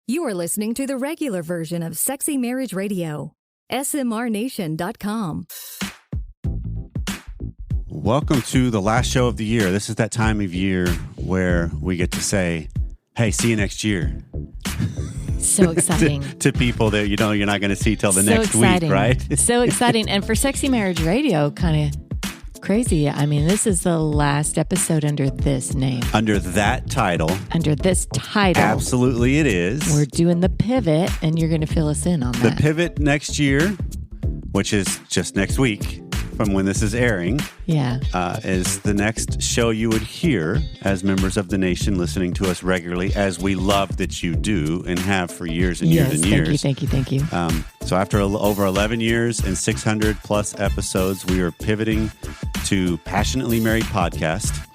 You are listening to the regular version of Sexy Marriage Radio. smrnation.com. Welcome to the last show of the year. This is that time of year where we get to say, hey, see you next year. So exciting. to people that you're not going to see till the next week, right? So exciting. And for Sexy Marriage Radio, kind of crazy. I mean, this is the last episode under this name. Under that title. Under this title. Absolutely it is. We're doing the pivot, and you're going to fill us in on that. The pivot next year, which is just next week from when this is airing, is the next show you would hear as members of the nation listening to us regularly, as we love that you do and have for years and years and years. Thank you. So after over 11 years and 600 plus episodes, we are pivoting to Passionately Married Podcast.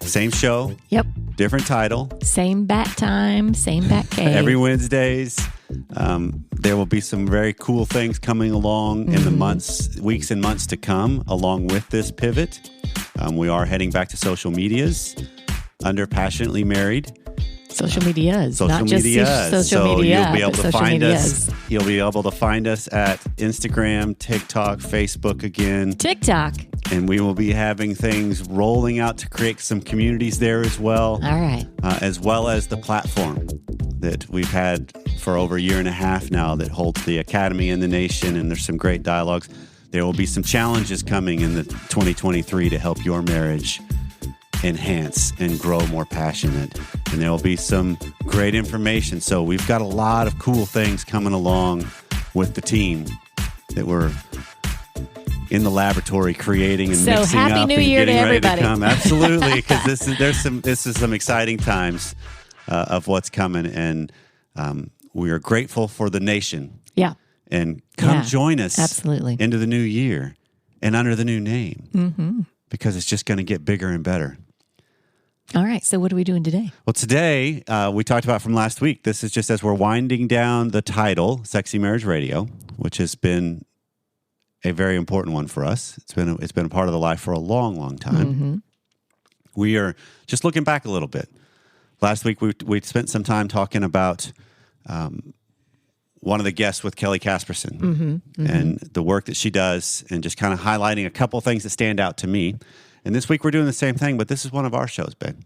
Same show. Yep. Different title. Same bat time, same bat cave. Every Wednesdays. There will be some very cool things coming along in the weeks and months to come along with this pivot. We are heading back to social medias under Passionately Married. Social medias, not just social so media. You'll be able to find us. You'll be able to find us at Instagram, TikTok, Facebook again. TikTok. And we will be having things rolling out to create some communities there as well. All right. As well as the platform that we've had for over a year and a half now that holds the Academy and the Nation, and there's some great dialogues. There will be some challenges coming in the 2023 to help your marriage enhance and grow more passionate. And there will be some great information. So we've got a lot of cool things coming along with the team that we're in the laboratory creating and mixing Happy up New and Year getting to ready everybody. to come. Absolutely, because this is some exciting times of what's coming, and we are grateful for the nation. Yeah. And come join us absolutely into the new year and under the new name, because it's just going to get bigger and better. All right. So what are we doing today? Well, today we talked about from last week. This is just as we're winding down the title, Sexy Marriage Radio, which has been a very important one for us. It's been a part of the life for a long, long time. We are just looking back a little bit. Last week we spent some time talking about one of the guests with Kelly Casperson and the work that she does, and just kind of highlighting a couple things that stand out to me. And this week we're doing the same thing, but this is one of our shows, Ben.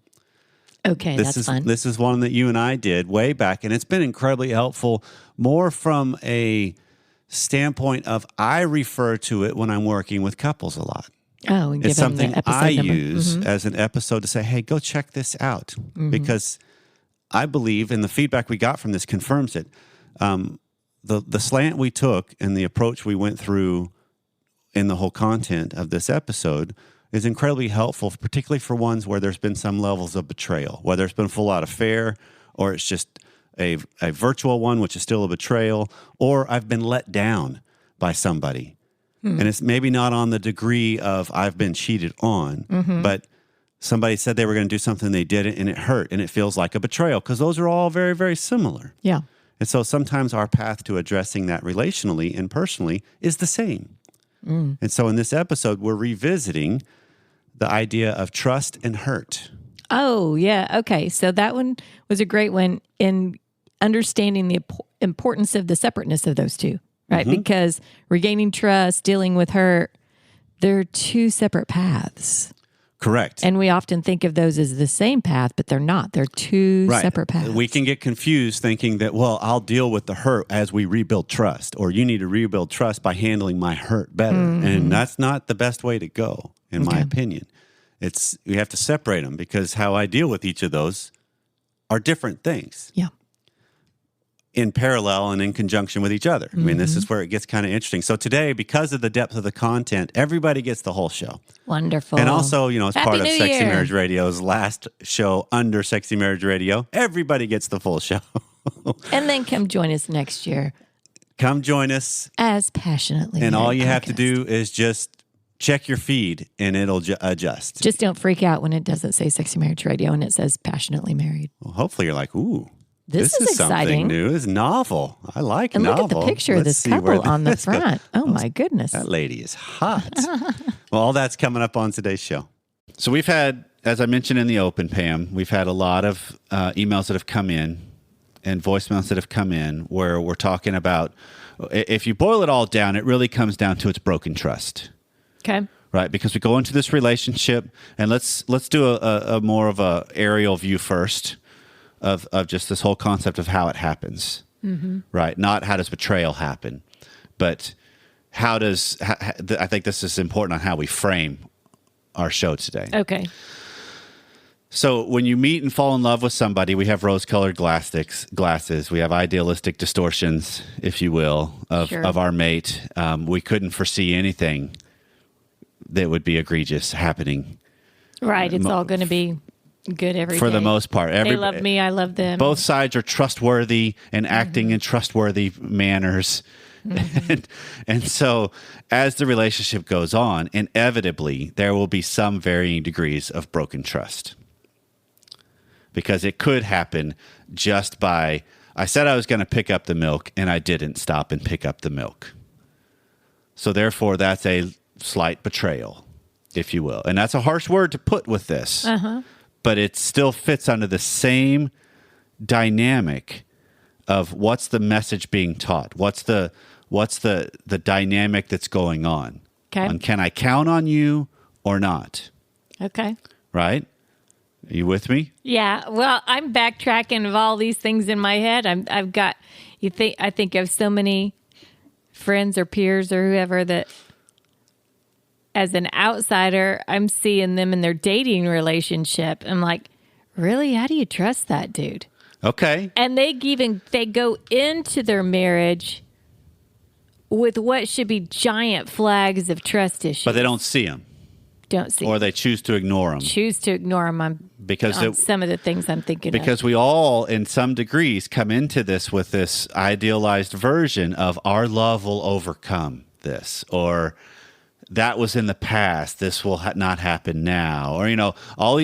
Okay, that's fun. This is one that you and I did way back, and it's been incredibly helpful, more from a standpoint of I refer to it when I'm working with couples a lot. Oh, and it's give them the something episode I number. use as an episode to say, hey, go check this out. Because I believe, and the feedback we got from this confirms it, the slant we took and the approach we went through in the whole content of this episode is incredibly helpful, particularly for ones where there's been some levels of betrayal, whether it's been a full-out affair or it's just a virtual one, which is still a betrayal, or I've been let down by somebody. And it's maybe not on the degree of I've been cheated on, but somebody said they were going to do something, they did it, and it hurt, and it feels like a betrayal, because those are all very, very similar. Yeah. And so sometimes our path to addressing that relationally and personally is the same. And so in this episode, we're revisiting the idea of trust and hurt. Oh, yeah. Okay. So that one was a great one in understanding the importance of the separateness of those two, right? Because regaining trust, dealing with hurt, they're two separate paths. Correct. And we often think of those as the same path, but they're not. They're two separate paths. We can get confused thinking that, well, I'll deal with the hurt as we rebuild trust, or you need to rebuild trust by handling my hurt better. And that's not the best way to go, in my opinion. We have to separate them, because how I deal with each of those are different things. Yeah. In parallel and in conjunction with each other. I mean, this is where it gets kind of interesting. So today, because of the depth of the content, everybody gets the whole show. Wonderful. And also, as Happy part of New Sexy Year. Marriage Radio's last show under Sexy Marriage Radio, everybody gets the full show. And then come join us next year. Come join us. As Passionately And all Married you have to Podcast. do is just check your feed and it'll adjust. Just don't freak out when it doesn't say Sexy Marriage Radio and it says Passionately Married. Well, hopefully you're like, ooh. This is something exciting. new. It's novel. I like And novel. look at the picture of Let's this see where couple on the this goes. front. Oh, my goodness. That lady is hot. Well, all that's coming up on today's show. So we've had, as I mentioned in the open, Pam, we've had a lot of emails that have come in and voicemails that have come in where we're talking about, if you boil it all down, it really comes down to it's broken trust. Okay. Right, because we go into this relationship, and let's do a more of a aerial view first of just this whole concept of how it happens. Right, not how does betrayal happen, but how does I think this is important on how we frame our show today. Okay. So when you meet and fall in love with somebody, we have rose-colored glasses. We have idealistic distortions, if you will, of our mate. We couldn't foresee anything that would be egregious happening. Right. It's all going to be good every day. For the most part. They love me. I love them. Both sides are trustworthy and acting in trustworthy manners. And so as the relationship goes on, inevitably, there will be some varying degrees of broken trust. Because it could happen just by, I said I was going to pick up the milk, and I didn't stop and pick up the milk. So therefore, that's a slight betrayal, if you will. And that's a harsh word to put with this, but it still fits under the same dynamic of what's the message being taught? What's the dynamic that's going on? Okay. And can I count on you or not? Okay. Right? Are you with me? Yeah. Well, I'm backtracking of all these things in my head. I think of so many friends or peers or whoever that, as an outsider, I'm seeing them in their dating relationship. I'm like, really? How do you trust that dude? Okay. And they go into their marriage with what should be giant flags of trust issues. But they don't see them. Don't see Or they choose to ignore them. Choose to ignore them on some of the things I'm thinking of. Because we all, in some degrees, come into this with this idealized version of our love will overcome this, or that was in the past, this will not happen now, or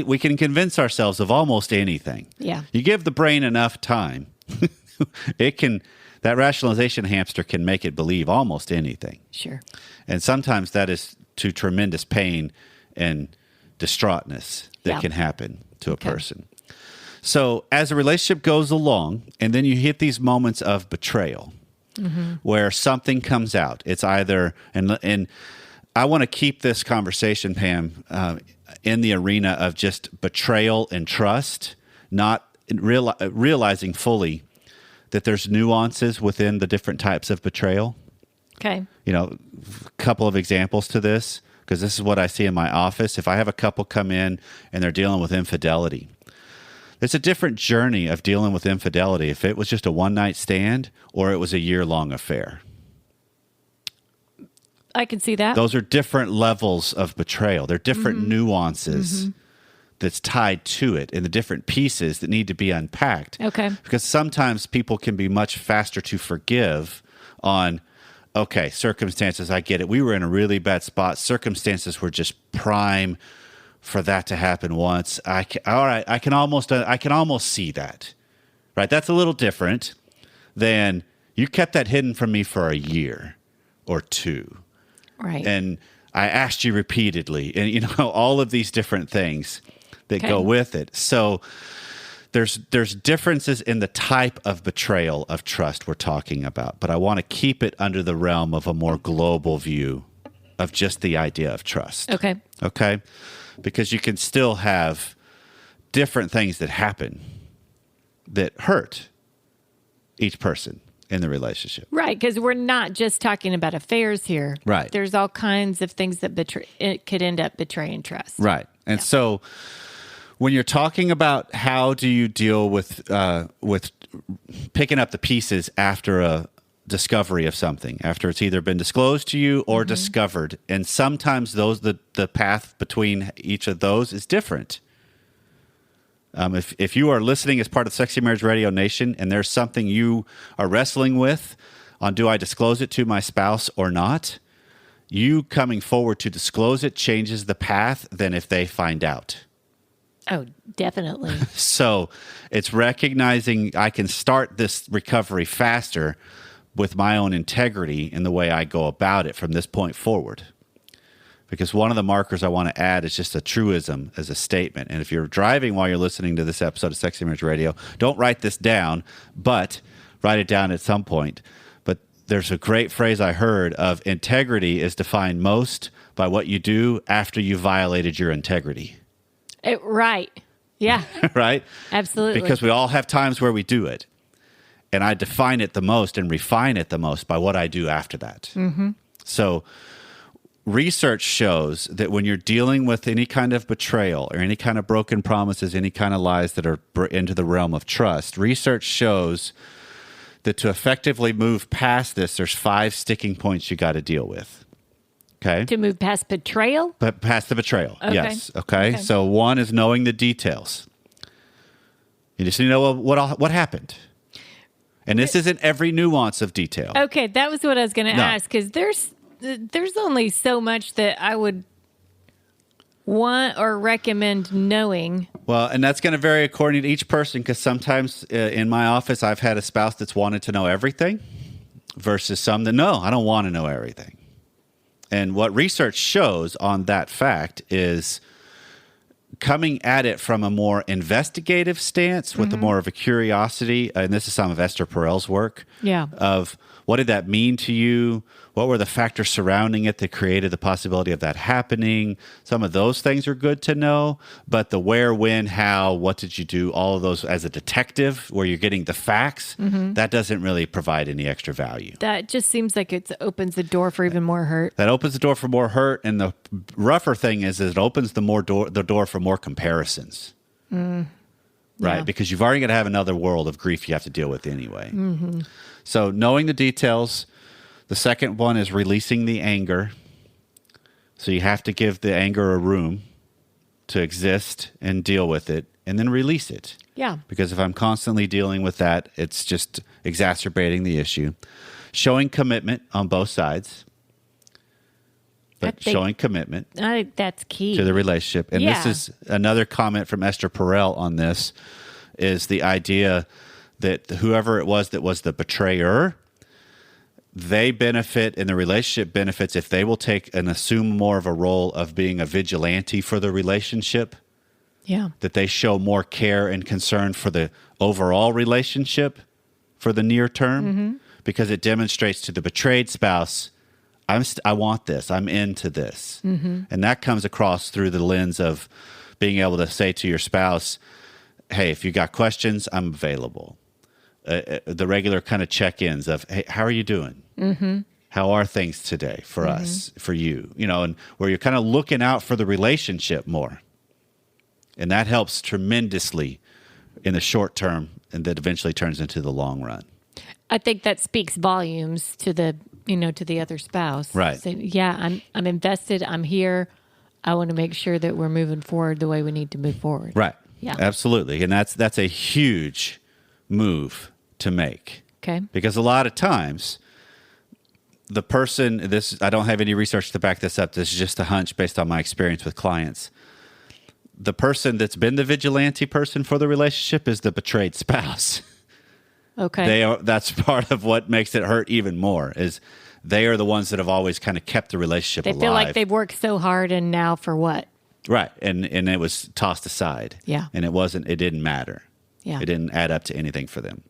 we can convince ourselves of almost anything. Yeah. You give the brain enough time, that rationalization hamster can make it believe almost anything. Sure. And sometimes that is to tremendous pain and distraughtness that can happen to a person. So as a relationship goes along, and then you hit these moments of betrayal, where something comes out. It's either, and I want to keep this conversation, Pam, in the arena of just betrayal and trust, not realizing fully that there's nuances within the different types of betrayal. Okay. A couple of examples to this, because this is what I see in my office. If I have a couple come in and they're dealing with infidelity, it's a different journey of dealing with infidelity if it was just a one-night stand or it was a year-long affair. I can see that. Those are different levels of betrayal. They're different nuances that's tied to it, and the different pieces that need to be unpacked. Okay. Because sometimes people can be much faster to forgive on, okay, circumstances, I get it. We were in a really bad spot. Circumstances were just prime for that to happen once. I can almost see that. Right? That's a little different than you kept that hidden from me for a year or two. Right. And I asked you repeatedly, and all of these different things that go with it. So there's differences in the type of betrayal of trust we're talking about, but I want to keep it under the realm of a more global view of just the idea of trust. Okay. Okay? Because you can still have different things that happen that hurt each person in the relationship. Right, because we're not just talking about affairs here. Right. There's all kinds of things that it could end up betraying trust. Right. And so when you're talking about how do you deal with picking up the pieces after a discovery of something, after it's either been disclosed to you or discovered, and sometimes the path between each of those is different. If you are listening as part of Sexy Marriage Radio Nation and there's something you are wrestling with on do I disclose it to my spouse or not, you coming forward to disclose it changes the path than if they find out. Oh, definitely. So it's recognizing I can start this recovery faster with my own integrity in the way I go about it from this point forward. because one of the markers I want to add is just a truism as a statement. And if you're driving while you're listening to this episode of Sexy Marriage Radio, don't write this down, but write it down at some point. But there's a great phrase I heard of integrity is defined most by what you do after you violated your integrity. Right. Yeah. Right? Absolutely. Because we all have times where we do it. And I define it the most and refine it the most by what I do after that. Mm-hmm. So research shows that when you're dealing with any kind of betrayal or any kind of broken promises, any kind of lies that are into the realm of trust, research shows that to effectively move past this, there's 5 sticking points you got to deal with. Okay. To move past betrayal? But past the betrayal. Okay. Yes. Okay. So one is knowing the details. You just need to know what happened. And this isn't every nuance of detail. Okay, that was what I was going to ask, because there's only so much that I would want or recommend knowing. Well, and that's going to vary according to each person, because sometimes in my office, I've had a spouse that's wanted to know everything versus some that, no, I don't want to know everything. And what research shows on that fact is coming at it from a more investigative stance with a more of a curiosity, and this is some of Esther Perel's work, of what did that mean to you? What were the factors surrounding it that created the possibility of that happening? Some of those things are good to know, but the where, when, how, what did you do, all of those as a detective where you're getting the facts, that doesn't really provide any extra value. That just seems like it opens the door for even more hurt. That opens the door for more hurt, and the rougher thing is it opens the door for more comparisons. Right? Yeah. Because you've already got to have another world of grief you have to deal with anyway. So knowing the details. The second one is releasing the anger. So you have to give the anger a room to exist and deal with it, and then release it. Yeah. Because if I'm constantly dealing with that, it's just exacerbating the issue. Showing commitment on both sides. But showing commitment. I think that's key. To the relationship. And this is another comment from Esther Perel on this, is the idea that whoever it was that was the betrayer, they benefit and the relationship benefits if they will take and assume more of a role of being a vigilante for the relationship. Yeah. That they show more care and concern for the overall relationship for the near term, because it demonstrates to the betrayed spouse, I want this. I'm into this. And that comes across through the lens of being able to say to your spouse, hey, if you got questions, I'm available. The regular kind of check-ins of, hey, how are you doing? How are things today for us, for you? You know, and where you're kind of looking out for the relationship more. And that helps tremendously in the short term, and that eventually turns into the long run. I think that speaks volumes to the, to the other spouse. Right. So, yeah, I'm invested. I'm here. I want to make sure that we're moving forward the way we need to move forward. Right. Yeah. Absolutely. And that's a huge move to make. Okay. Because a lot of times the person, I don't have any research to back this up. This is just a hunch based on my experience with clients. The person that's been the vigilante person for the relationship is the betrayed spouse. Okay. That's part of what makes it hurt even more, is they are the ones that have always kind of kept the relationship alive. They feel like they've worked so hard, and now for what? Right. And it was tossed aside. Yeah. And it didn't matter. Yeah. It didn't add up to anything for them.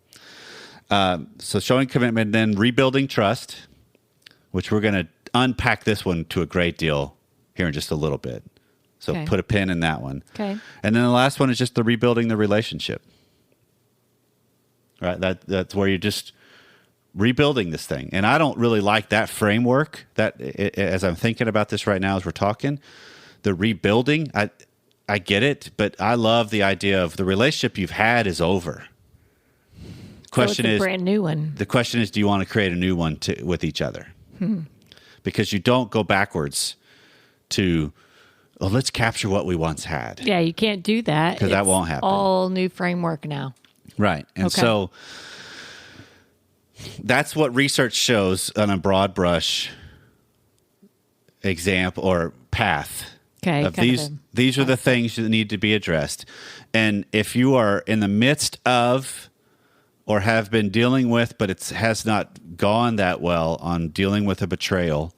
So showing commitment, then rebuilding trust, which we're going to unpack this one to a great deal here in just a little bit. So put a pin in that one. Okay. And then the last one is just the rebuilding the relationship. Right? That's where you're just rebuilding this thing. And I don't really like that framework, as I'm thinking about this right now as we're talking. The rebuilding, I get it, but I love the idea of the relationship you've had is over. Question is, brand new one. The question is, do you want to create a new one with each other? Because you don't go backwards to, let's capture what we once had. Yeah, you can't do that. Because that won't happen. All new framework now. Right. And so that's what research shows on a broad brush example or path. Okay. Of these are the things that need to be addressed. And if you are in the midst of or have been dealing with, but it has not gone that well on dealing with a betrayal,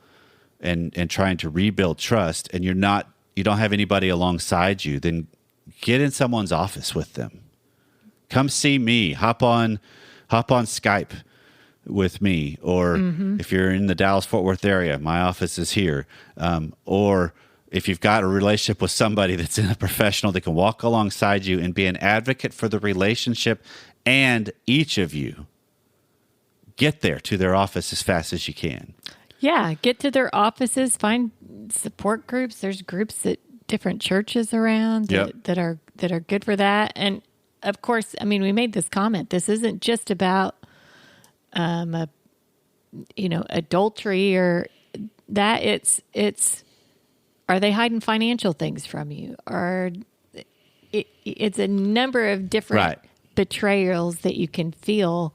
and trying to rebuild trust, and you don't have anybody alongside you, then get in someone's office with them. Come see me. Hop on Skype with me, or if you're in the Dallas-Fort Worth area, my office is here. Or if you've got a relationship with somebody that's in a professional that can walk alongside you and be an advocate for the relationship, and each of you get there to their office as fast as you can. Yeah, get to their offices, find support groups. There's groups at different churches around that are good for that. And of course, I mean, we made this comment. This isn't just about adultery or that. It's are they hiding financial things from you? Or it's a number of different betrayals that you can feel.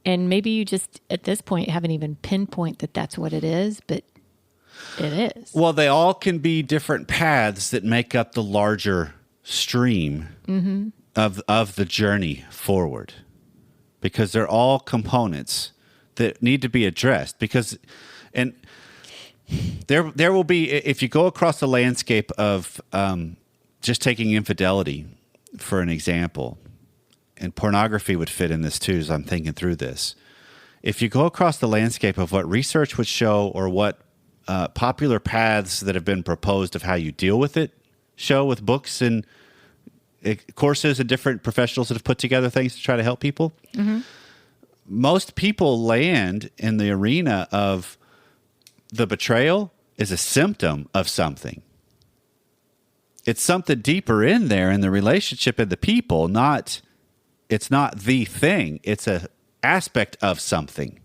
And maybe you just, at this point, haven't even pinpoint that that's what it is, but it is. Well, they all can be different paths that make up the larger stream of the journey forward, because they're all components that need to be addressed. And there will be, if you go across the landscape of just taking infidelity for an example, and pornography would fit in this too, as I'm thinking through this. If you go across the landscape of what research would show, or what popular paths that have been proposed of how you deal with it show, with books and courses and different professionals that have put together things to try to help people, most people land in the arena of the betrayal is a symptom of something. It's something deeper in there in the relationship and the people, it's not the thing. It's a aspect of something.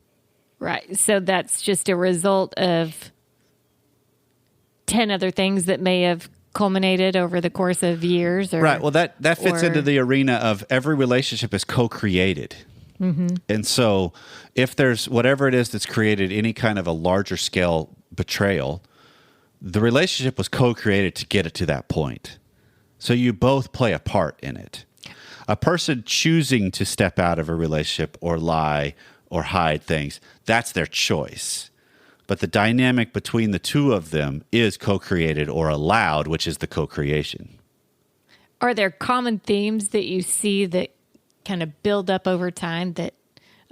Right. So that's just a result of 10 other things that may have culminated over the course of years. Right. Well, that fits into the arena of every relationship is co-created. And so if there's whatever it is that's created any kind of a larger scale betrayal, the relationship was co-created to get it to that point. So you both play a part in it. A person choosing to step out of a relationship or lie or hide things, that's their choice. But the dynamic between the two of them is co-created or allowed, which is the co-creation. Are there common themes that you see that kind of build up over time that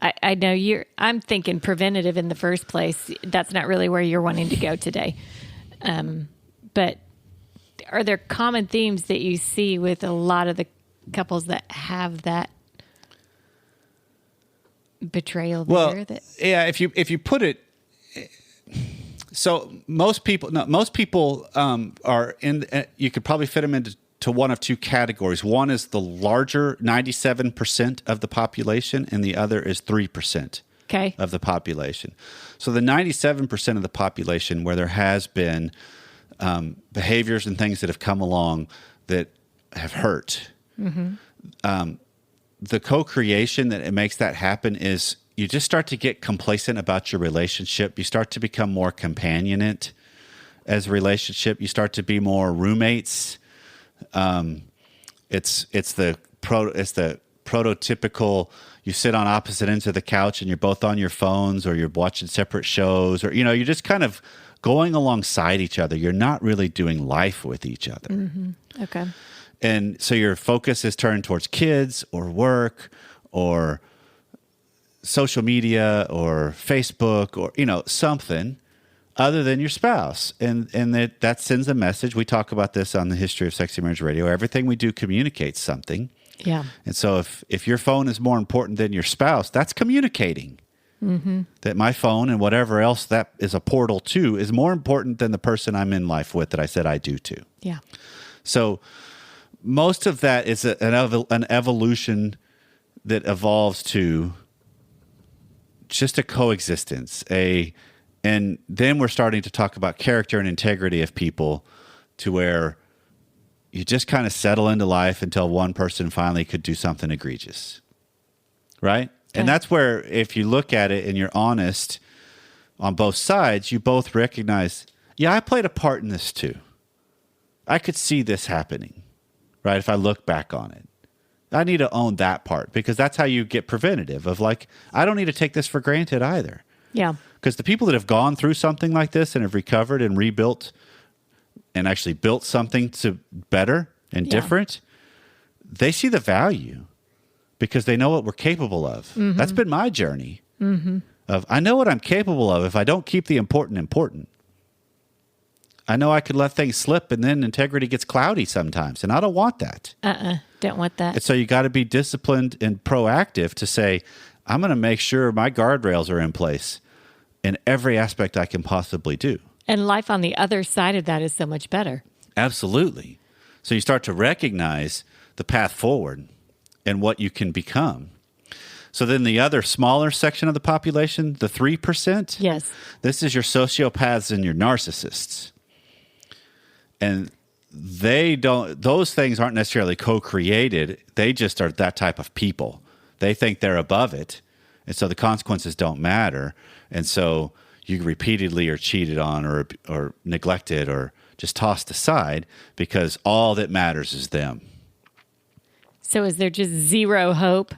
I know I'm thinking preventative in the first place. That's not really where you're wanting to go today. But are there common themes that you see with a lot of the couples that have that betrayal there? Yeah, if you put it, so most people are in. You could probably fit them into one of two categories. One is the larger 97% of the population, and the other is 3% of the population. So the 97% of the population, where there has been behaviors and things that have come along that have hurt. The co-creation that it makes that happen is you just start to get complacent about your relationship. You start to become more companionate as a relationship. You start to be more roommates. It's the prototypical. You sit on opposite ends of the couch and you're both on your phones, or you're watching separate shows, or you're just kind of going alongside each other. You're not really doing life with each other. Okay. And so your focus is turned towards kids or work or social media or Facebook or, something other than your spouse. And that sends a message. We talk about this on the History of Sexy Marriage Radio. Everything we do communicates something. Yeah. And so if your phone is more important than your spouse, that's communicating. That my phone and whatever else that is a portal to is more important than the person I'm in life with that I said I do to. Yeah. So most of that is an evolution that evolves to just a coexistence. And then we're starting to talk about character and integrity of people, to where you just kind of settle into life until one person finally could do something egregious. Right? Okay. And that's where, if you look at it and you're honest on both sides, you both recognize, yeah, I played a part in this too. I could see this happening. Right? If I look back on it, I need to own that part, because that's how you get preventative of, like, I don't need to take this for granted either. Yeah. Because the people that have gone through something like this and have recovered and rebuilt and actually built something to better and different, they see the value because they know what we're capable of. That's been my journey. Of I know what I'm capable of if I don't keep the important. I know I could let things slip and then integrity gets cloudy sometimes, and I don't want that. Don't want that. And so you got to be disciplined and proactive to say, I'm going to make sure my guardrails are in place in every aspect I can possibly do. And life on the other side of that is so much better. Absolutely. So you start to recognize the path forward and what you can become. So then the other smaller section of the population, the 3%, Yes. this is your sociopaths and your narcissists. And those things aren't necessarily co-created. They just are that type of people. They think they're above it. And so the consequences don't matter. And so you repeatedly are cheated on or neglected or just tossed aside because all that matters is them. So is there just zero hope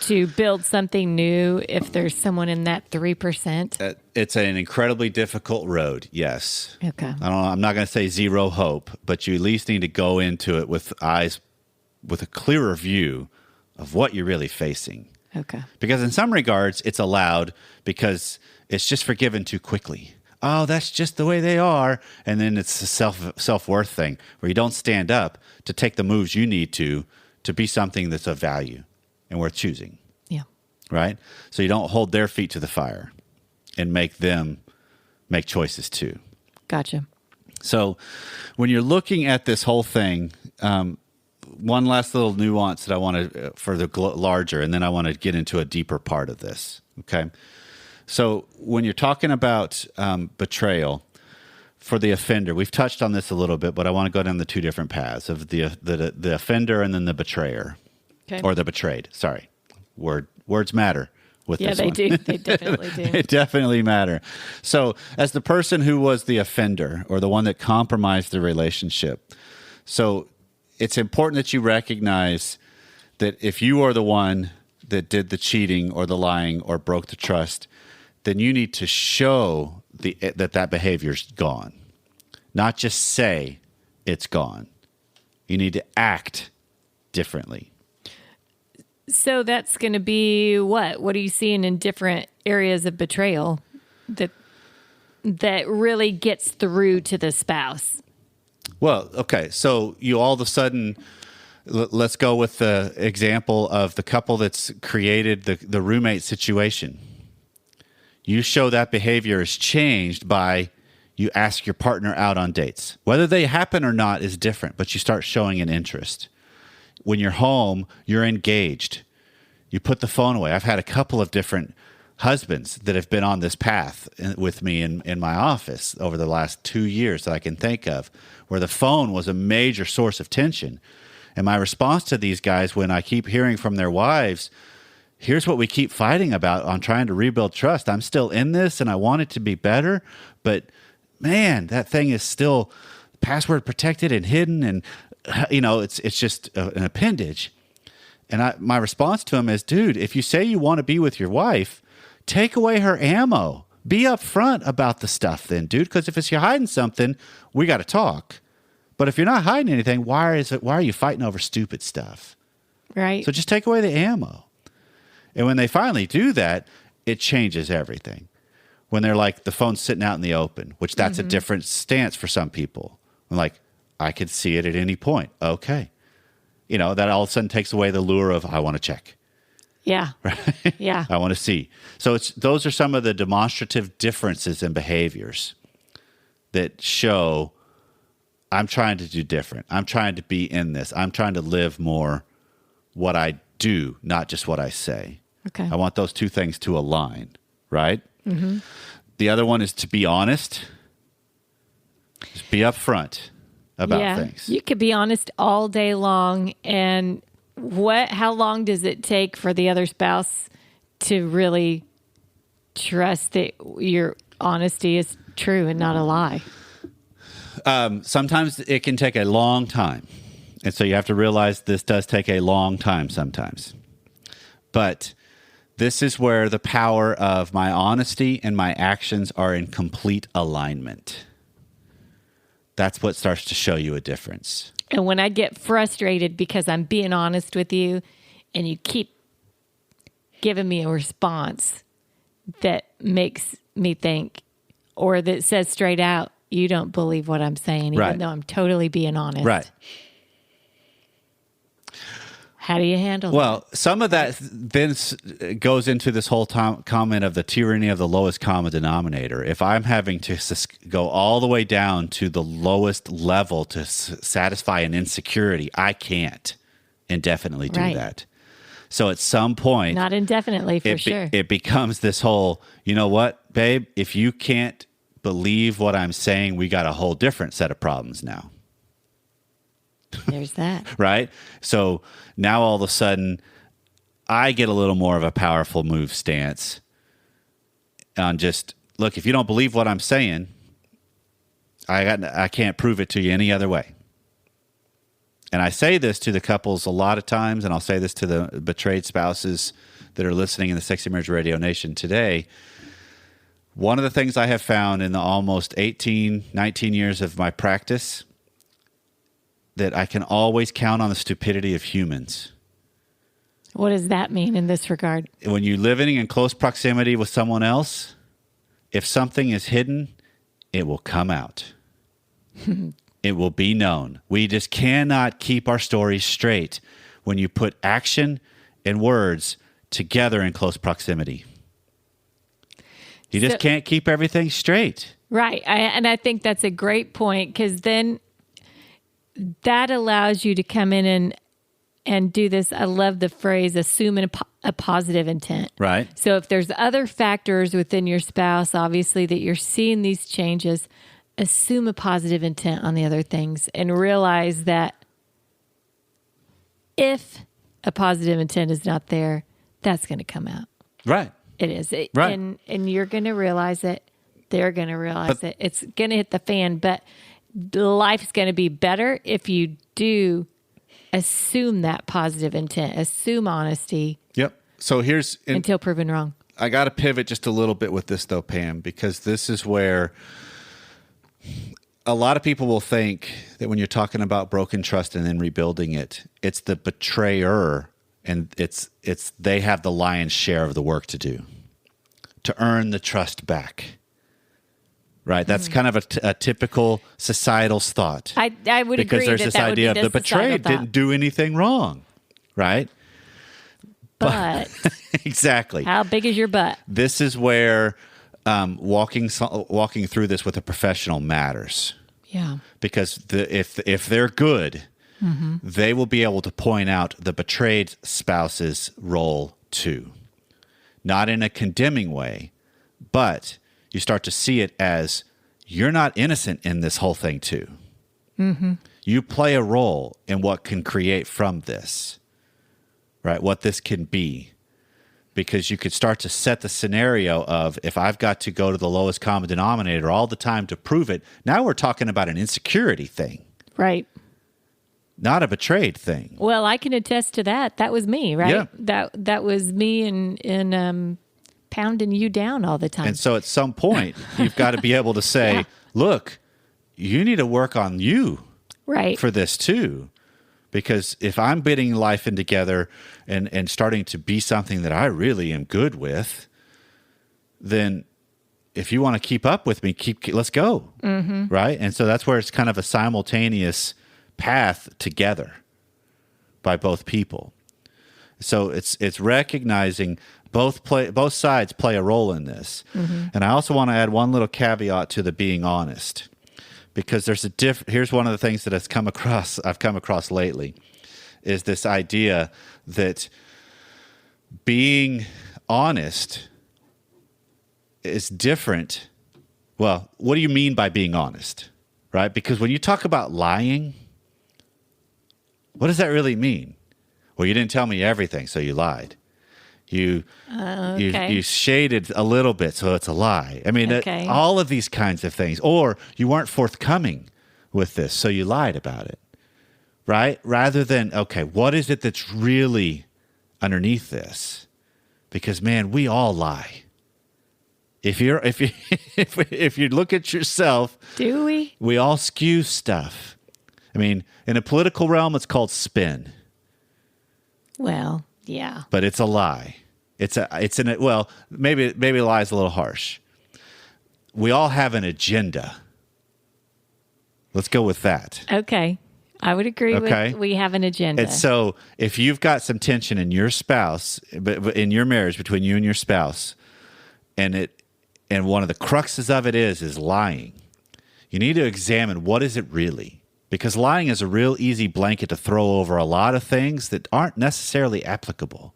to build something new if there's someone in that 3%? It's an incredibly difficult road, yes. Okay. I'm not going to say zero hope, but you at least need to go into it with eyes, with a clearer view of what you're really facing. Okay. Because in some regards, it's allowed because it's just forgiven too quickly. Oh, that's just the way they are. And then it's a self-worth thing where you don't stand up to take the moves you need to be something that's of value and worth choosing. Yeah. Right? So you don't hold their feet to the fire and make them make choices too. Gotcha. So when you're looking at this whole thing, one last little nuance that I want to, for the larger, and then I want to get into a deeper part of this. Okay. So when you're talking about betrayal for the offender, we've touched on this a little bit, but I want to go down the two different paths of the offender and then the betrayer. Okay. Or the betrayed. Sorry. Words matter with Yeah, this they one. do. They definitely do. They definitely matter. So as the person who was the offender or the one that compromised the relationship, so it's important that you recognize that if you are the one that did the cheating or the lying or broke the trust, then you need to show that behavior's gone. Not just say it's gone. You need to act differently. So that's going to be what? What are you seeing in different areas of betrayal that really gets through to the spouse? Well, okay. So you all of a sudden, let's go with the example of the couple that's created the roommate situation. You show that behavior is changed by you ask your partner out on dates. Whether they happen or not is different, but you start showing an interest. When you're home, you're engaged. You put the phone away. I've had a couple of different husbands that have been on this path with me in my office over the last 2 years that I can think of, where the phone was a major source of tension. And my response to these guys when I keep hearing from their wives, here's what we keep fighting about on trying to rebuild trust. I'm still in this and I want it to be better, but man, that thing is still password protected and hidden, and it's just an appendage. And my response to him is, dude, if you say you want to be with your wife, take away her ammo. Be upfront about the stuff then, dude, because if you're hiding something, we got to talk. But if you're not hiding anything, why are you fighting over stupid stuff? Right. So just take away the ammo. And when they finally do that, it changes everything. When they're like, the phone's sitting out in the open, which that's a different stance for some people. I'm like, I could see it at any point. Okay. That all of a sudden takes away the lure of, I want to check. Yeah. Right? Yeah. I want to see. So those are some of the demonstrative differences in behaviors that show I'm trying to do different. I'm trying to be in this. I'm trying to live more what I do, not just what I say. Okay. I want those two things to align, right? Mm-hmm. The other one is to be honest. Just be upfront about things. You could be honest all day long. And how long does it take for the other spouse to really trust that your honesty is true and not a lie? Sometimes it can take a long time. And so you have to realize this does take a long time sometimes. But This is where the power of my honesty and my actions are in complete alignment. That's what starts to show you a difference. And when I get frustrated because I'm being honest with you and you keep giving me a response that makes me think, or that says straight out, you don't believe what I'm saying, even Right. though I'm totally being honest. Right. How do you handle that? Well, some of that then goes into this whole comment of the tyranny of the lowest common denominator. If I'm having to go all the way down to the lowest level to satisfy an insecurity, I can't indefinitely do Right. that. So at some point, Not indefinitely, for sure. it becomes this whole, you know what, babe, if you can't believe what I'm saying, we got a whole different set of problems now. There's that. Right? So now all of a sudden, I get a little more of a powerful move stance on just, look, if you don't believe what I'm saying, I can't prove it to you any other way. And I say this to the couples a lot of times, and I'll say this to the betrayed spouses that are listening in the Sexy Marriage Radio Nation today. One of the things I have found in the almost 18, 19 years of my practice, that I can always count on the stupidity of humans. What does that mean in this regard? When you're living in close proximity with someone else, if something is hidden, it will come out. It will be known. We just cannot keep our stories straight when you put action and words together in close proximity. You just can't keep everything straight. Right. And I think that's a great point, because then that allows you to come in and do this. I love the phrase, assume a positive intent. Right. So if there's other factors within your spouse, obviously, that you're seeing these changes, assume a positive intent on the other things and realize that if a positive intent is not there, that's going to come out. Right. It is. Right. And you're going to realize it. They're going to realize it. It's going to hit the fan, but life's going to be better if you do assume that positive intent, assume honesty. Yep. So here's until proven wrong. I got to pivot just a little bit with this though, Pam, because this is where a lot of people will think that when you're talking about broken trust and then rebuilding it, it's the betrayer and it's they have the lion's share of the work to do to earn the trust back. Right, that's kind of a typical societal thought. I would because agree there's that this that would idea be of the the betrayed societal didn't do anything wrong, right? But exactly. How big is your butt? This is where walking through this with a professional matters. Yeah. Because if they're good, they will be able to point out the betrayed spouse's role too, not in a condemning way, but you start to see it as you're not innocent in this whole thing too. Mm-hmm. You play a role in what can create from this, right? What this can be. Because you could start to set the scenario of, if I've got to go to the lowest common denominator all the time to prove it, now we're talking about an insecurity thing. Right. Not a betrayed thing. Well, I can attest to that. That was me, right? Yeah. That was me in pounding you down all the time. And so at some point, you've got to be able to say, look, you need to work on you right. for this too. Because if I'm bidding life in together and starting to be something that I really am good with, then if you want to keep up with me, let's go. Mm-hmm. Right? And so that's where it's kind of a simultaneous path together by both people. So it's recognizing both sides play a role in this. Mm-hmm. And I also want to add one little caveat to the being honest. Because there's here's one of the things that I've come across lately, is this idea that being honest is different. Well, what do you mean by being honest, right? Because when you talk about lying, what does that really mean? Well, you didn't tell me everything, so you lied. You shaded a little bit, so it's a lie. I mean, all of these kinds of things. Or you weren't forthcoming with this, so you lied about it, right? Rather than, okay, what is it that's really underneath this, Because man, we all lie. If you if you look at yourself, Do we? we all skew stuff. I mean, in a political realm, it's called spin, Well, yeah. but it's a lie. Well, maybe lie is a little harsh. We all have an agenda. Let's go with that. Okay. I would agree Okay. with we have an agenda. And so, if you've got some tension in your spouse, but in your marriage between you and your spouse, and one of the cruxes of it is lying, you need to examine what is it really, because lying is a real easy blanket to throw over a lot of things that aren't necessarily applicable.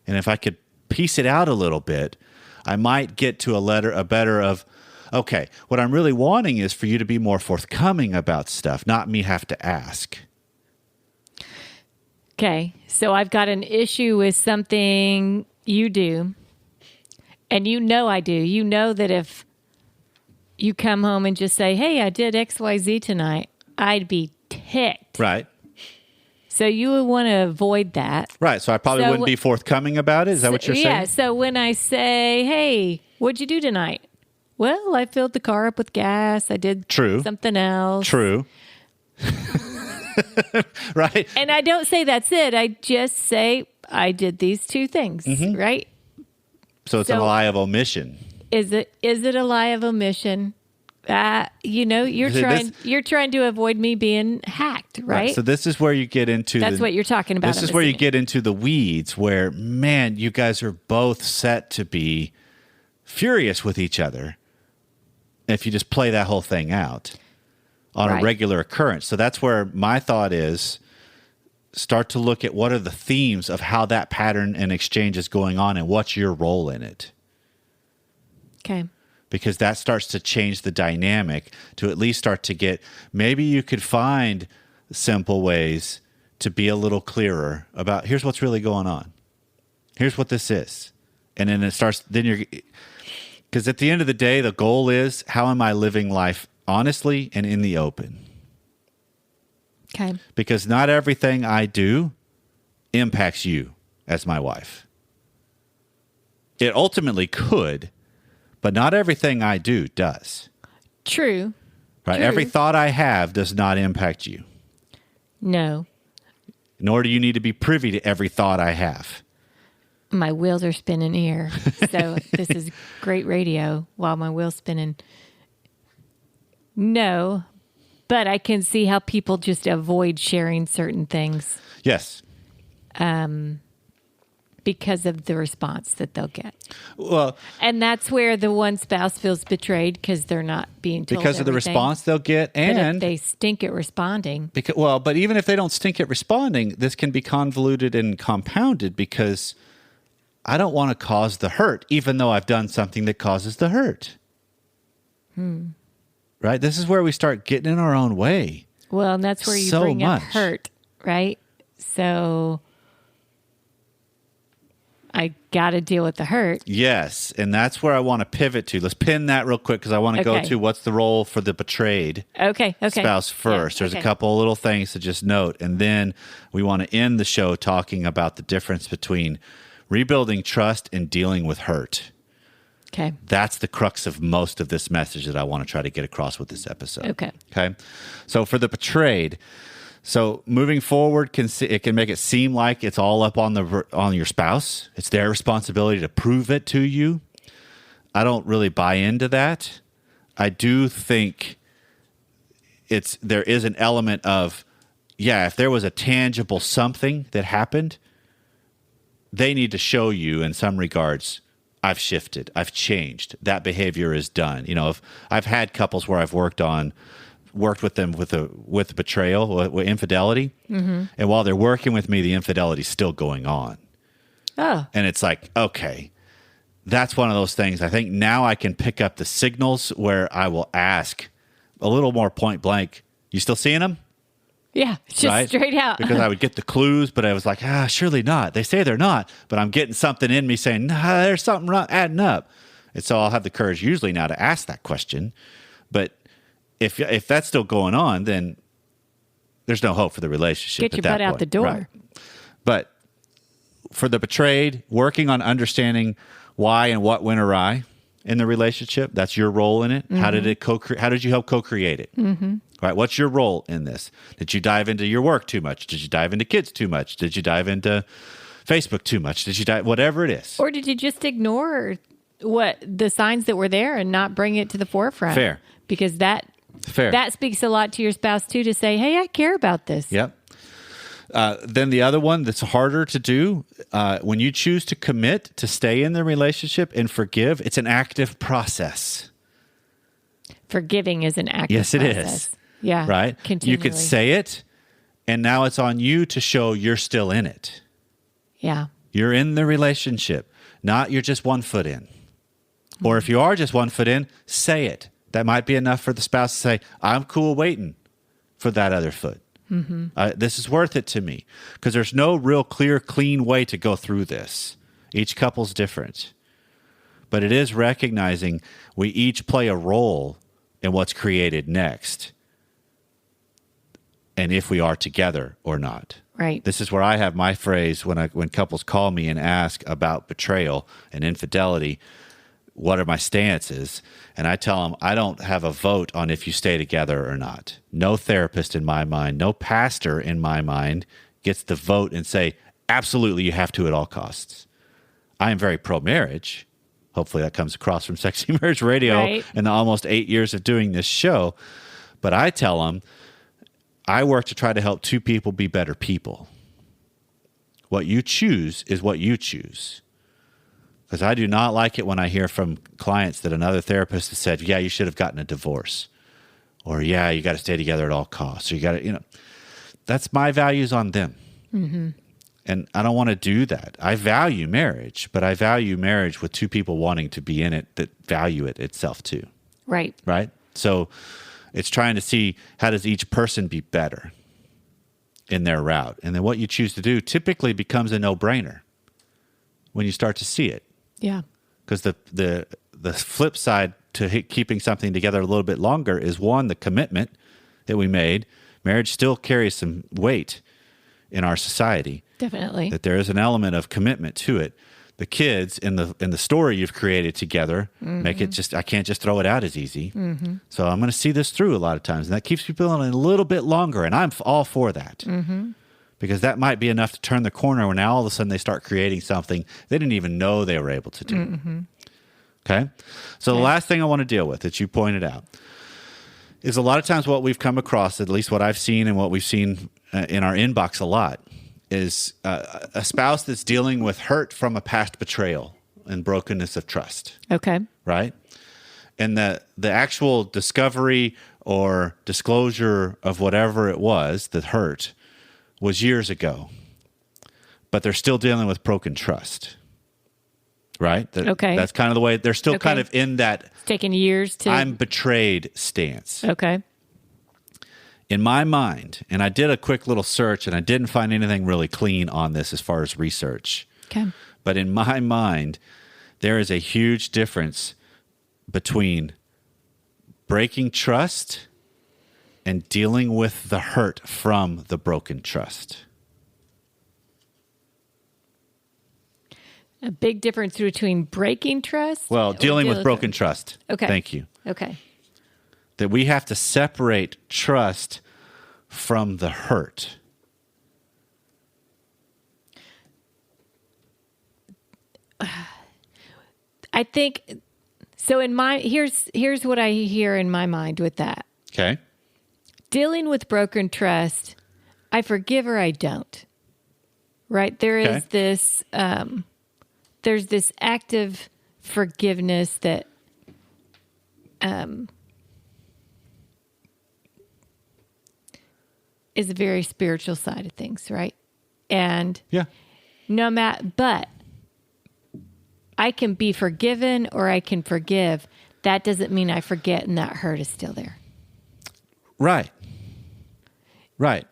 And if I could piece it out a little bit, I might get to a better of, okay, what I'm really wanting is for you to be more forthcoming about stuff, not me have to ask. Okay. So I've got an issue with something you do, and you know I do. You know that if you come home and just say, hey, I did XYZ tonight, I'd be ticked. Right. So you would want to avoid that. Right. So I probably So wouldn't be forthcoming about it. Is that what you're saying? Yeah. So when I say, hey, what'd you do tonight? Well, I filled the car up with gas. I did True. something else. True. Right. And I don't say that's it. I just say I did these two things, Mm-hmm. right? So it's a So- lie of omission. Is it a lie of omission? You're This- trying to avoid me being hacked, right? So this is where you get into That's what you're talking about. This is where you get into the weeds where, man, you guys are both set to be furious with each other if you just play that whole thing out on Right. a regular occurrence. So that's where my thought is, start to look at what are the themes of how that pattern and exchange is going on and what's your role in it. Okay. Because that starts to change the dynamic to at least start to get, maybe you could find simple ways to be a little clearer about here's what's really going on. Here's what this is. And then because at the end of the day, the goal is, how am I living life honestly and in the open? Okay. Because not everything I do impacts you as my wife. It ultimately could, but not everything I do does. True. Right? True. Every thought I have does not impact you, No. nor do you need to be privy to every thought I have. My wheels are spinning here. So this is great radio while my wheel's spinning. No, but I can see how people just avoid sharing certain things Yes. because of the response that they'll get. Well, And that's where the one spouse feels betrayed because they're not being told because of the everything. response they'll get, But if and they stink at responding. but even if they don't stink at responding, this can be convoluted and compounded because I don't want to cause the hurt, even though I've done something that causes the hurt. Right? This is where we start getting in our own way. Well, and that's where you So bring up much. hurt, right? So I got to deal with the hurt. Yes, and that's where I want to pivot to. Let's pin that real quick because I want to go Okay. to what's the role for the betrayed Okay. spouse first. Yeah, There's okay. a couple of little things to just note, and then we want to end the show talking about the difference between rebuilding trust and dealing with hurt. Okay. That's the crux of most of this message that I want to try to get across with this episode. Okay. Okay. So for the betrayed, so moving forward, it can make it seem like it's all up on your spouse. It's their responsibility to prove it to you. I don't really buy into that. I do think there is an element of, yeah, if there was a tangible something that happened, they need to show you in some regards, I've shifted, I've changed, that behavior is done. You know, if I've had couples where I've worked with them with betrayal, with infidelity, and while they're working with me, the infidelity's still going on. Oh, And it's like, okay, that's one of those things. I think now I can pick up the signals where I will ask a little more point blank, you still seeing them? yeah. Just Right? straight out. Because I would get the clues, but I was like, surely not. They say they're not, but I'm getting something in me saying, nah, there's something not adding up. And so I'll have the courage usually now to ask that question. But if that's still going on, then there's no hope for the relationship. Get at your that butt out point. the door. Right. But for the betrayed, working on understanding why and what went awry in the relationship. That's your role in it. How did it how did you help co-create it? Right? What's your role in this? Did you dive into your work too much? Did you dive into kids too much? Did you dive into Facebook too much? Did you dive, whatever it is? Or did you just ignore what the signs that were there and not bring it to the forefront? Fair. Because that speaks a lot to your spouse too, to say, hey, I care about this. Yep. Then the other one that's harder to do, when you choose to commit to stay in the relationship and forgive, it's an active process. Forgiving is an active Yes, it process. is. Yeah. Right? Continually. You could say it, and now it's on you to show you're still in it. Yeah. You're in the relationship, not you're just 1 foot in. Or if you are just 1 foot in, say it. That might be enough for the spouse to say, I'm cool waiting for that other foot. This is worth it to me. Because there's no real clear, clean way to go through this. Each couple's different. But it is recognizing we each play a role in what's created next. And if we are together or not. Right. This is where I have my phrase when couples call me and ask about betrayal and infidelity, what are my stances? And I tell them, I don't have a vote on if you stay together or not. No therapist in my mind, no pastor in my mind gets the vote and say, absolutely, you have to at all costs. I am very pro-marriage. Hopefully that comes across from Sexy Marriage Radio in the almost 8 years of doing this show. But I tell them, I work to try to help two people be better people. What you choose is what you choose. Because I do not like it when I hear from clients that another therapist has said, yeah, you should have gotten a divorce. Or, yeah, you got to stay together at all costs. Or you got to, that's my values on them. And I don't want to do that. I value marriage, but I value marriage with two people wanting to be in it that value it itself too. Right. Right? So it's trying to see how does each person be better in their route. And then what you choose to do typically becomes a no-brainer when you start to see it. Yeah. Because the flip side to keeping something together a little bit longer is, one, the commitment that we made. Marriage still carries some weight in our society. Definitely. That there is an element of commitment to it. The kids in the story you've created together make it just, I can't just throw it out as easy. So I'm going to see this through a lot of times. And that keeps people in a little bit longer. And I'm all for that. Because that might be enough to turn the corner when now all of a sudden they start creating something they didn't even know they were able to do. Okay? So the last thing I want to deal with that you pointed out is a lot of times what we've come across, at least what I've seen and what we've seen in our inbox a lot, is a spouse that's dealing with hurt from a past betrayal and brokenness of trust. Okay. Right? And the actual discovery or disclosure of whatever it was that hurt was years ago. But they're still dealing with broken trust. Right? Okay. That's kind of the way they're still kind of in that It's taken years to... I'm betrayed stance. Okay. In my mind, and I did a quick little search and I didn't find anything really clean on this as far as research. Okay. But in my mind, there is a huge difference between breaking trust and dealing with the hurt from the broken trust. A big difference between breaking trust? Well, or dealing with broken trust. Okay. Thank you. Okay. That we have to separate trust from the hurt. I think so. Here's what I hear in my mind with that. Okay. Dealing with broken trust, I forgive or I don't. Right? There is Okay. this there's this active forgiveness that is a very spiritual side of things, right? And Yeah. but I can be forgiven or I can forgive. That doesn't mean I forget and that hurt is still there. Right. Right.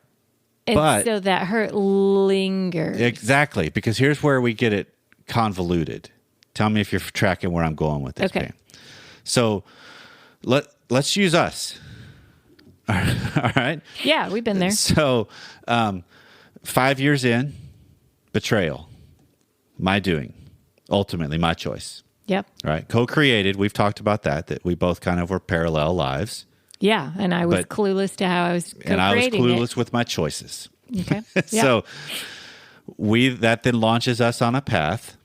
And But- so that hurt lingers. Exactly. Because here's where we get it convoluted. Tell me if you're tracking where I'm going with this. Okay. Pam. So let's use us. All right. Yeah, we've been there. So 5 years in, betrayal. my doing, ultimately my choice. Yep. Right. Co-created. We've talked about that we both kind of were parallel lives. Yeah. And I was clueless to how I was co-creating And I was clueless it. with my choices. Okay. Yeah. So that then launches us on a path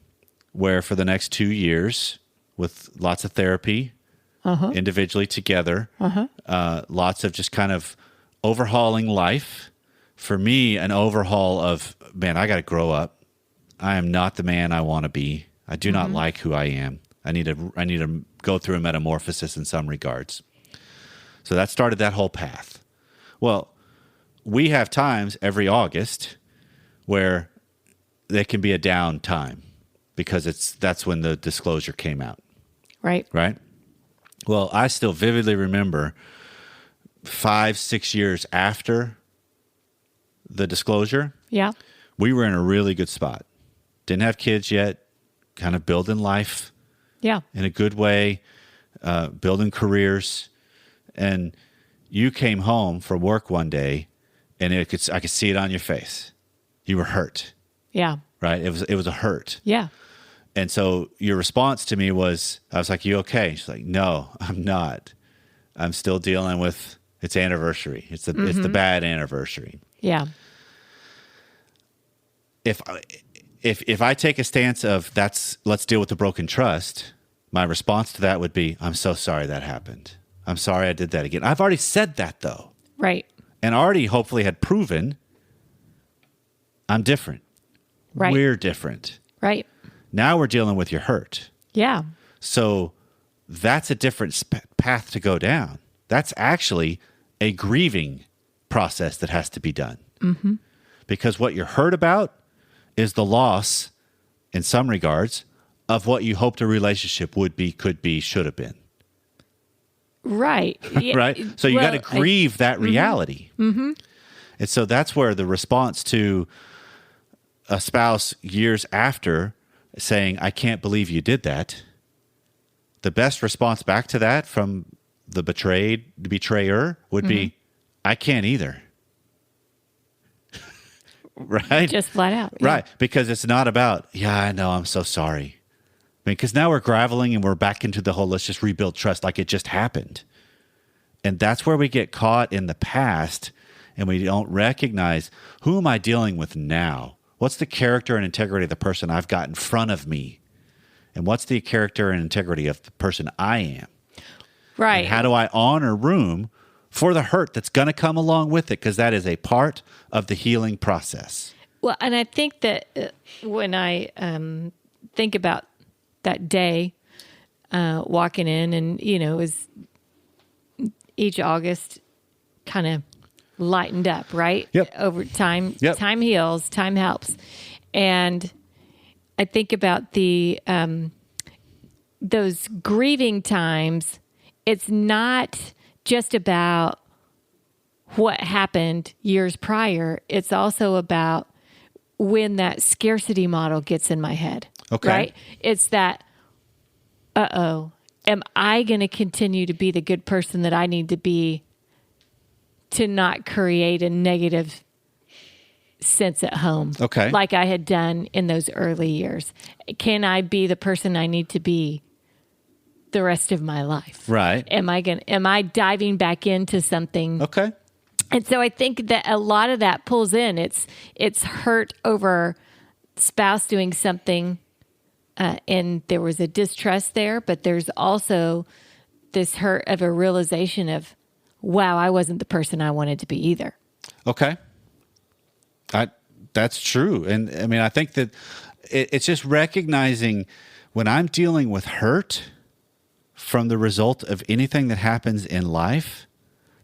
where for the next 2 years, with lots of therapy, individually together, lots of just kind of overhauling life. For me, an overhaul of, man, I got to grow up. I am not the man I want to be. I do not like who I am. I need to go through a metamorphosis in some regards. So that started that whole path. Well, we have times every August where there can be a down time because that's when the disclosure came out. Right. Right? Well, I still vividly remember 5-6 years after the disclosure, Yeah. we were in a really good spot. Didn't have kids yet, kind of building life Yeah. in a good way, building careers. And you came home from work one day and I could see it on your face. You were hurt, Yeah. right? It was a hurt. Yeah. And so your response to me was, I was like, you okay? She's like, no, I'm not. I'm still dealing with its anniversary. It's the bad anniversary. Yeah. If I take a stance of let's deal with the broken trust, my response to that would be, I'm so sorry that happened. I'm sorry I did that again. I've already said that though, Right. and already hopefully had proven I'm different. Right. We're different. Right. Now we're dealing with your hurt. Yeah. So that's a different path to go down. That's actually a grieving process that has to be done. Mm-hmm. Because what you're hurt about is the loss, in some regards, of what you hoped a relationship would be, could be, should have been. Right. Yeah. Right? So you got to Well, grieve that reality. Mm-hmm. And so that's where the response to a spouse years after saying, I can't believe you did that, the best response back to that from the betrayer would be, I can't either. Right? Just flat out. Yeah. Right. Because it's not about, I know, I'm so sorry. I mean, because now we're graveling and we're back into the whole, let's just rebuild trust like it just happened. And that's where we get caught in the past and we don't recognize, who am I dealing with now? What's the character and integrity of the person I've got in front of me? And what's the character and integrity of the person I am? Right. And how do I honor room for the hurt that's going to come along with it? Because that is a part of the healing process. Well, and I think that when I think about that day walking in, and it was each August kind of lightened up, right? Yep. Over time, Yep. time heals, time helps, and I think about the those grieving times. It's not just about what happened years prior. It's also about when that scarcity model gets in my head. Okay. Right? It's that, am I going to continue to be the good person that I need to be to not create a negative sense at home? Okay. Like I had done in those early years. Can I be the person I need to be the rest of my life? Right. Am I diving back into something? Okay. And so I think that a lot of that pulls in. It's hurt over spouse doing something, and there was a distrust there, but there's also this hurt of a realization of, wow, I wasn't the person I wanted to be either. Okay. That's true. And I mean, I think that it's just recognizing when I'm dealing with hurt from the result of anything that happens in life,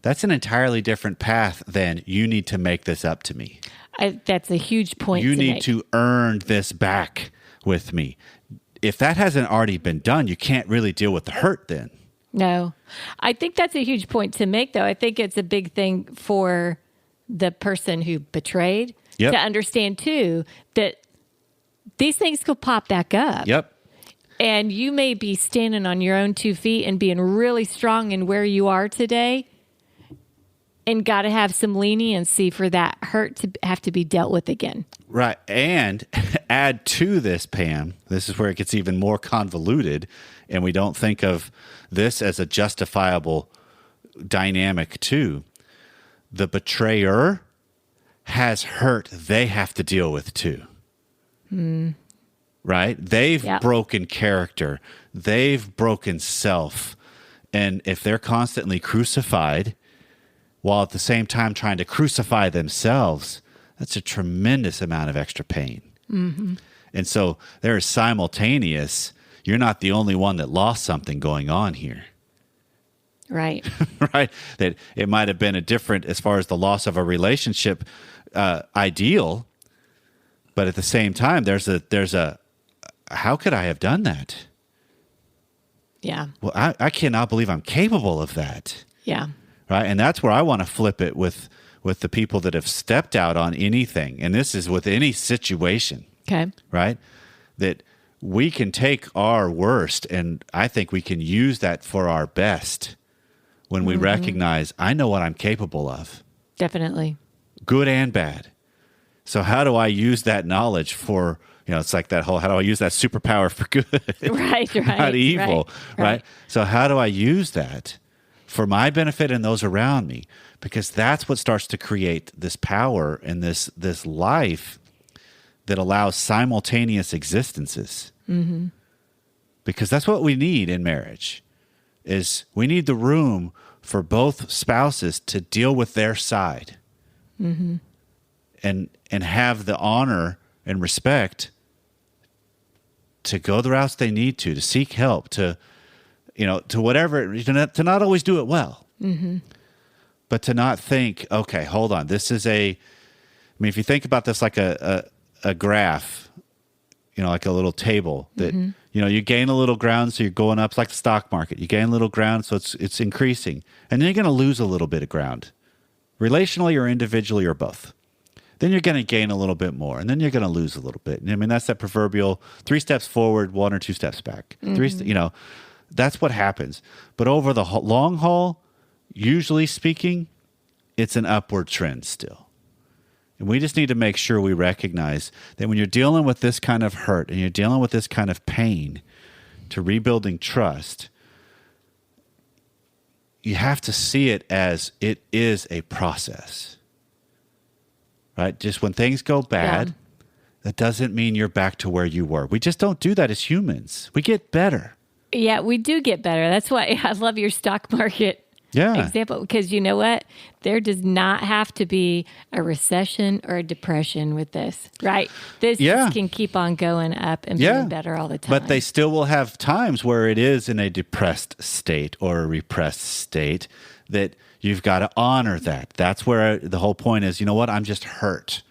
that's an entirely different path than you need to make this up to me. That's a huge point. You to need make. to earn this back with me. If that hasn't already been done, you can't really deal with the hurt then. No, I think that's a huge point to make, though. I think it's a big thing for the person who betrayed Yep. to understand, too, that these things could pop back up. Yep. And you may be standing on your own 2 feet and being really strong in where you are today. And got to have some leniency for that hurt to have to be dealt with again. Right. And add to this, Pam, this is where it gets even more convoluted, and we don't think of this as a justifiable dynamic too. The betrayer has hurt they have to deal with too. Right? They've broken character. They've broken self. And if they're constantly crucified while at the same time trying to crucify themselves, that's a tremendous amount of extra pain. Mm-hmm. And so there is simultaneous, you're not the only one that lost something going on here. Right. Right? That it might have been a different, as far as the loss of a relationship, ideal, but at the same time, there's a, how could I have done that? Yeah. Well, I cannot believe I'm capable of that. Yeah. Right. And that's where I want to flip it with the people that have stepped out on anything. And this is with any situation. Okay. Right. That we can take our worst, and I think we can use that for our best when we recognize, I know what I'm capable of. Definitely. Good and bad. So how do I use that knowledge for, it's like that whole, how do I use that superpower for good? Right. Not evil. Right. So how do I use that for my benefit and those around me? Because that's what starts to create this power and this life that allows simultaneous existences. Mm-hmm. Because that's what we need in marriage, is we need the room for both spouses to deal with their side. Mm-hmm. And have the honor and respect to go the routes they need to seek help, to whatever, to not always do it well, but to not think, okay, hold on, this is if you think about this like a graph, like a little table that, you gain a little ground, so you're going up. It's like the stock market. You gain a little ground, so it's increasing. And then you're going to lose a little bit of ground, relationally or individually or both. Then you're going to gain a little bit more, and then you're going to lose a little bit. I mean, that's that proverbial 3 steps forward, 1 or 2 steps back. That's what happens. But over the long haul, usually speaking, it's an upward trend still. And we just need to make sure we recognize that when you're dealing with this kind of hurt and you're dealing with this kind of pain to rebuilding trust, you have to see it as it is a process. Right? Just when things go bad, that doesn't mean you're back to where you were. We just don't do that as humans. We get better. Yeah, we do get better. That's why I love your stock market example, because you know what? There does not have to be a recession or a depression with this, right? This just can keep on going up and being better all the time. But they still will have times where it is in a depressed state or a repressed state that you've got to honor that. That's where the whole point is, you know what? I'm just hurt.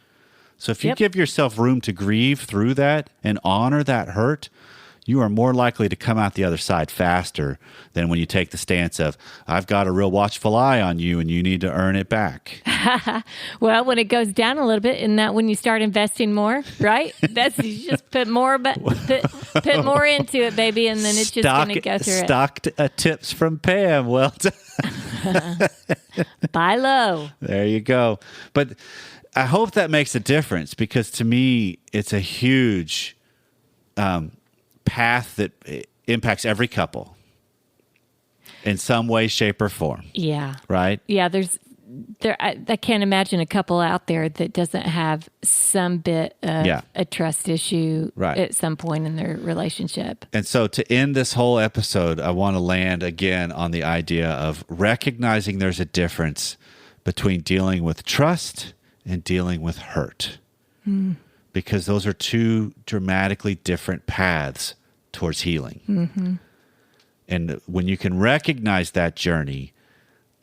So if you give yourself room to grieve through that and honor that hurt, you are more likely to come out the other side faster than when you take the stance of, I've got a real watchful eye on you and you need to earn it back. Well, when it goes down a little bit, isn't that when you start investing more, right? That's you just put more put more into it, baby, and then it's just going to go through Stocked tips from Pam. Well done. Buy low. There you go. But I hope that makes a difference, because to me, it's a huge path that impacts every couple in some way, shape, or form. Yeah. Right? Yeah, I can't imagine a couple out there that doesn't have some bit of a trust issue at some point in their relationship. And so to end this whole episode, I want to land again on the idea of recognizing there's a difference between dealing with trust and dealing with hurt. Because those are two dramatically different paths towards healing. Mm-hmm. And when you can recognize that journey,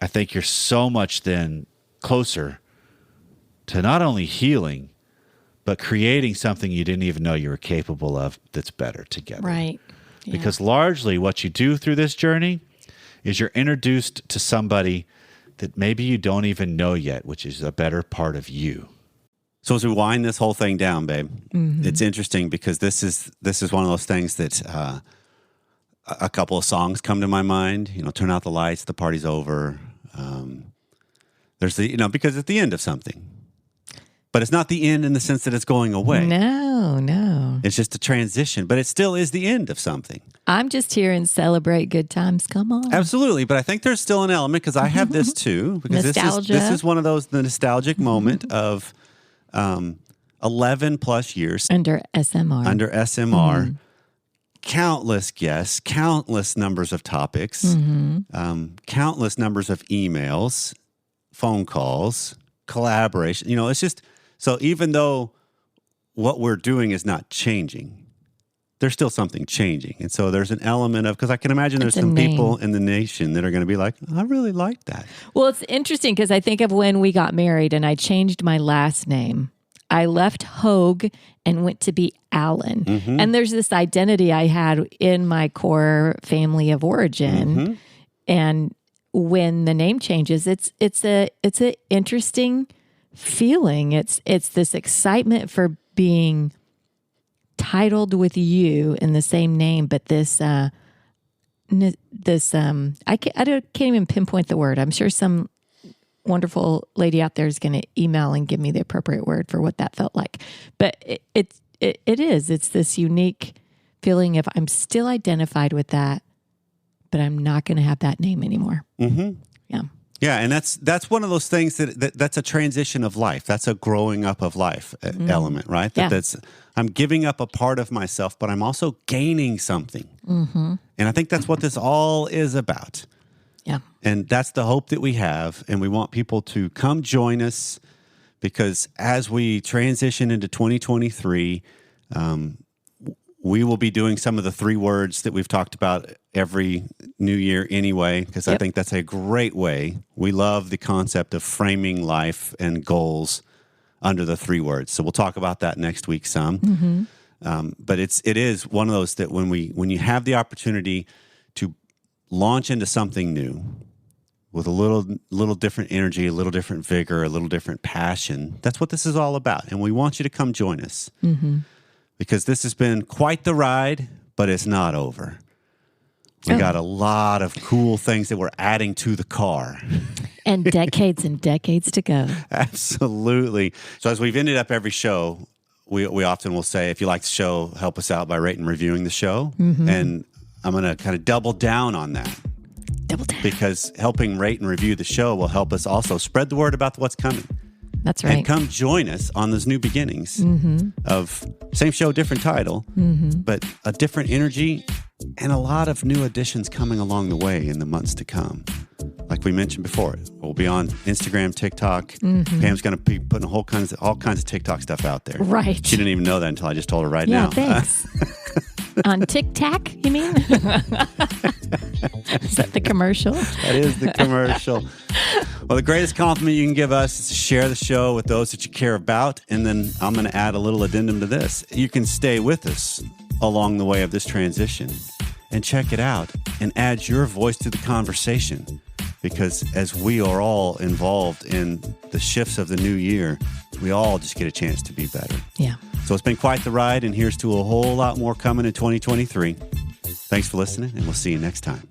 I think you're so much then closer to not only healing, but creating something you didn't even know you were capable of that's better together. Right. Yeah. Because largely what you do through this journey is you're introduced to somebody that maybe you don't even know yet, which is a better part of you. So as we wind this whole thing down, babe, it's interesting because this is one of those things that a couple of songs come to my mind. Turn out the lights, the party's over. There's the, because it's the end of something. But it's not the end in the sense that it's going away. No. It's just a transition, but it still is the end of something. I'm just here and celebrate good times. Come on. Absolutely. But I think there's still an element, because I have this too. Because Nostalgia. This is one of those, the nostalgic moment of 11 plus years Under SMR. Countless guests, countless numbers of topics, countless numbers of emails, phone calls, collaboration. It's just, so even though what we're doing is not changing, there's still something changing. And so there's an element of, because I can imagine there's some people in the nation that are going to be like, I really like that. Well, it's interesting because I think of when we got married and I changed my last name. I left Hogue and went to be Allen. And there's this identity I had in my core family of origin. And when the name changes, it's a interesting feeling. It's this excitement for being titled with you in the same name, but this I can't even pinpoint the word. I'm sure some wonderful lady out there is going to email and give me the appropriate word for what that felt like. But it's this unique feeling of I'm still identified with that, but I'm not going to have that name anymore. Yeah, and that's one of those things that's a transition of life. That's a growing up of life element, right? That's I'm giving up a part of myself, but I'm also gaining something. And I think that's what this all is about. Yeah. And that's the hope that we have. And we want people to come join us, because as we transition into 2023, we will be doing some of the 3 words that we've talked about every new year anyway, because I think that's a great way. We love the concept of framing life and goals under the 3 words. So we'll talk about that next week some. But it is one of those that when you have the opportunity to launch into something new with a little different energy, a little different vigor, a little different passion, that's what this is all about. And we want you to come join us. Because this has been quite the ride, but it's not over. We got a lot of cool things that we're adding to the car. And decades and decades to go. Absolutely. So as we've ended up every show, we often will say, if you like the show, help us out by rating and reviewing the show. And I'm going to kind of double down on that. Double down. Because helping rate and review the show will help us also spread the word about what's coming. That's right. And come join us on those new beginnings of same show, different title, but a different energy and a lot of new additions coming along the way in the months to come. Like we mentioned before, we'll be on Instagram, TikTok. Pam's going to be putting all kinds of TikTok stuff out there. Right. She didn't even know that until I just told her right now. Yeah, thanks. On Tic-Tac, you mean? Is that the commercial? That is the commercial. Well, the greatest compliment you can give us is to share the show with those that you care about. And then I'm going to add a little addendum to this. You can stay with us along the way of this transition and check it out and add your voice to the conversation. Because as we are all involved in the shifts of the new year, we all just get a chance to be better. Yeah. So it's been quite the ride, and here's to a whole lot more coming in 2023. Thanks for listening, and we'll see you next time.